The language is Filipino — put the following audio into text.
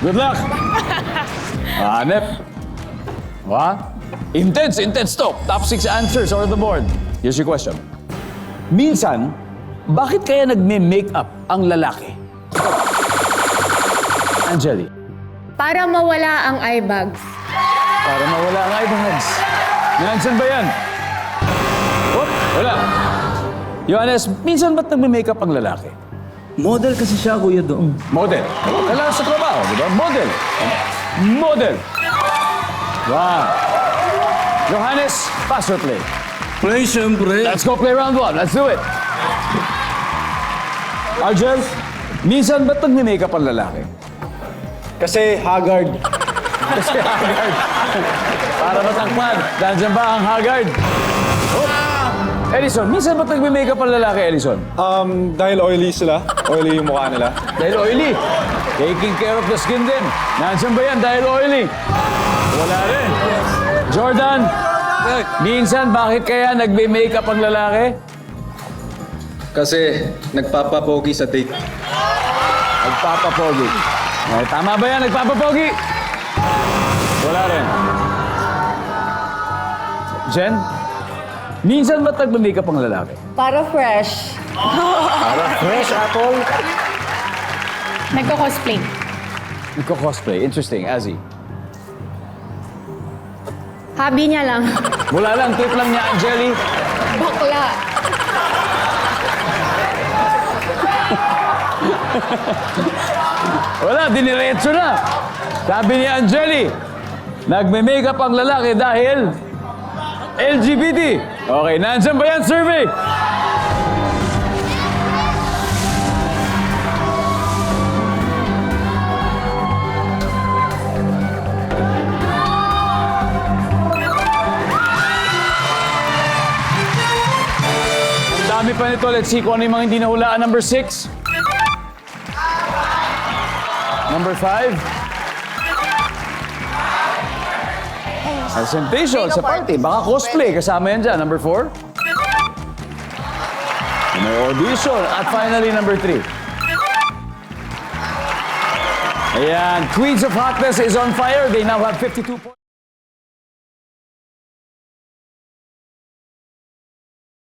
Good luck. Hanep. What? Intense to. Top 6 answers are on the board. Here's your question. Minsan, bakit kaya nagme-makeup ang lalaki? Angeli. Para mawala ang eye bags. Para mawala ang eyebags. Nansan ba yan? Oh, wala. Johannes, minsan ba't nagme-makeup ang lalaki? Model kasi siya, Kuya Dong. Model. Kailangan sa trabaho, di ba? Model. Model. Wow. Johannes, pass or play? Play, siyempre. Let's go play round 1. Let's do it. Argel, minsan ba't nagme-makeup ang lalaki? Kasi haggard. Kasi haggard. Para matangkad. Nandiyan ba ang haggard? Oh. Edison, minsan ba't nagme-makeup ang lalaki, Edison? Dahil oily sila. Oily yung mukha nila. Dahil oily. Taking care of the skin din. Nandiyan ba yan dahil oily? Wala rin. Jordan, minsan bakit kaya nagme-makeup ang lalaki? Kasi nagpapapogi sa date. Nagpapapogi. Ay, tama ba yan? Nagpapapogi? Wala rin. Jen, minsan ba't nagme-makeup ang lalaki? Para fresh. Para fresh apple. Nagko-cosplay. Nagko-cosplay. Interesting. Azzy. Hobby niya lang. Wala lang. Trip lang niya, Angeli. Bakla. Wala. Diniretso na. Sabi ni Angeli, nagme-makeup ang lalaki dahil LGBT. Okay, nandiyan ba yan, survey? Ang dami pa nito. Let's see kung ano yung mga hindi nahulaan. Number 6. Number 5. Presentation sa party. Baka cosplay. Kasama yan dyan. Number 4. May audition. At finally, number 3. Ayan. Queens of Hotness is on fire. They now have 52 points.